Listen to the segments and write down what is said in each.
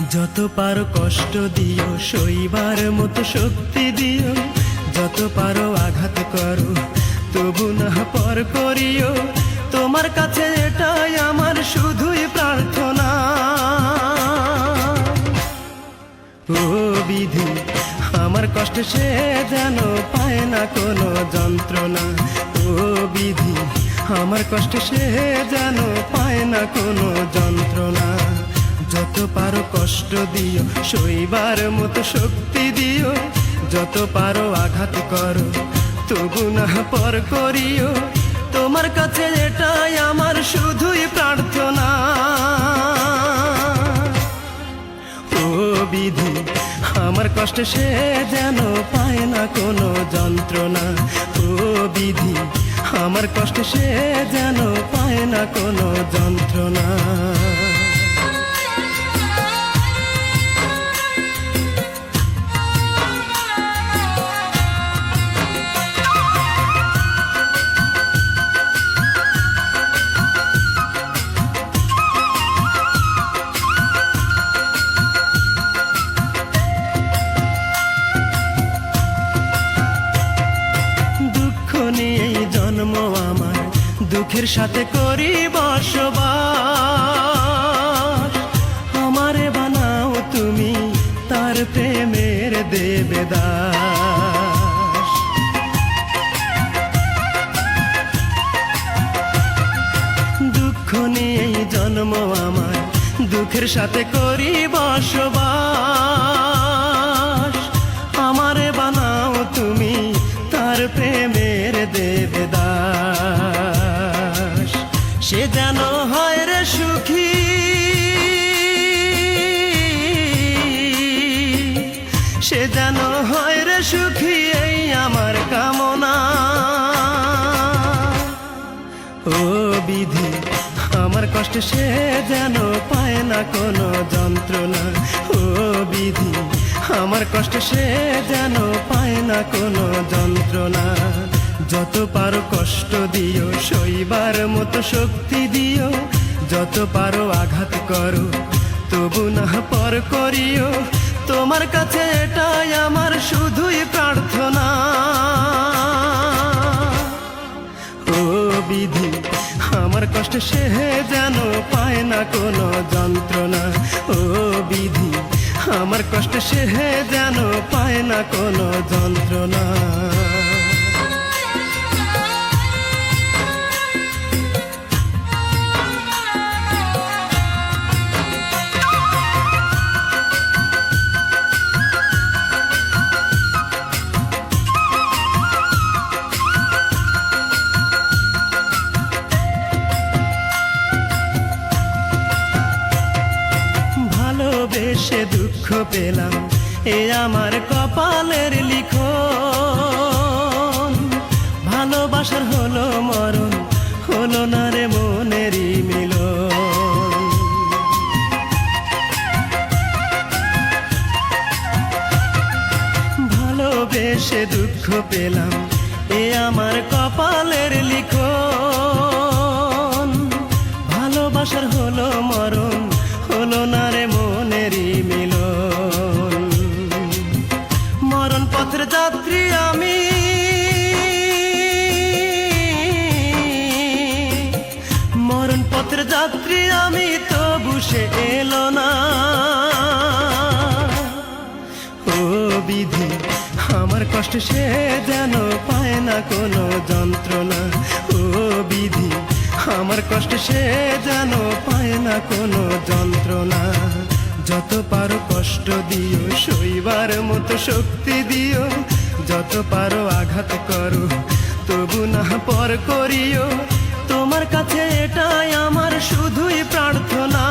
যত পারো কষ্ট দিও, সইবার মতো শক্তি দিও। যত পারো আঘাত করো, তবু না পর করিও। তোমার কাছে এটাই আমার শুধুই প্রার্থনা। ও বিধি, আমার কষ্ট সে যেন পায় না কোনো যন্ত্রণা। ও বিধি, আমার কষ্ট সে যেন পায় না কোনো যন্ত্রণা। যত পারো কষ্ট দিও, সইবার মতো শক্তি দিও। যত পারো আঘাত করো, তবু না পর করিও। তোমার কাছে এটাই আমার শুধুই প্রার্থনা। ও বিধি, আমার কষ্ট সে যেন পায় না কোনো যন্ত্রণা। ও বিধি, আমার কষ্ট সে যেন পায় না কোনো যন্ত্রণা। জন্ম আমার, দুঃখের সাথে করি বসবাস। আমারে বানাও তুমি তার প্রেমের দেবদাস। দুঃখ নিয়েই জন্ম আমার, দুঃখের সাথে করি বসবাস। আমারে বানাও তুমি তার প্রেমের দেবদাস। সে যেন হয় রে সুখী, সে যেন হয় রে সুখী, এই আমার কামনা। ও বিধি, আমার কষ্ট সে যেন পায় না কোনো যন্ত্রণা। ও বিধি, আমার কষ্ট সে যেন পায় না কোনো যন্ত্রণা। যত পারো কষ্ট দিও, সইবার মতো শক্তি দিও। যত পারো আঘাত করো, তবু না পর করিও। তোমার কাছে এটাই আমার শুধুই প্রার্থনা। ও বিধি, আমার কষ্ট সে যেন পায় না কোনো যন্ত্রণা। ও বিধি, আমার কষ্ট সে যেন পায় না কোনো যন্ত্রণা। ভালোবেসে দুঃখ পেলাম, এ আমার কপালের লিখন। ভালোবাসার হলো মরণ, হলো না রে মনেরই মিলন। ভালোবেসে দুঃখ পেলাম, এ আমার কপালের লিখন। ভালোবাসার হলো মরণ, হলো না রে মনেরই মিলন। মরণ পথের যাত্রী আমি, মরণ পথের যাত্রী আমি, তবু সে এলো না। ও বিধি, আমার কষ্ট সে যেন পায় না কোনো যন্ত্রণা। ও বিধি, আমার কষ্ট সে যেন পায় না কোনো যন্ত্রণা। যত পারো কষ্ট দিও, সইবার মতো শক্তি দিও। যত পারো আঘাত করো, তবু না পর করিও। তোমার কাছে এটাই আমার শুধুই প্রার্থনা।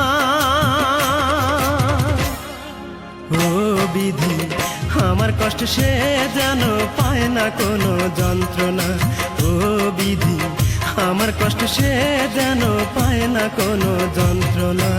ও বিধি, আমার কষ্ট সে যেন পায় না কোনো যন্ত্রণা। ও বিধি, আমার কষ্ট সে যেন পায় না কোনো যন্ত্রণা।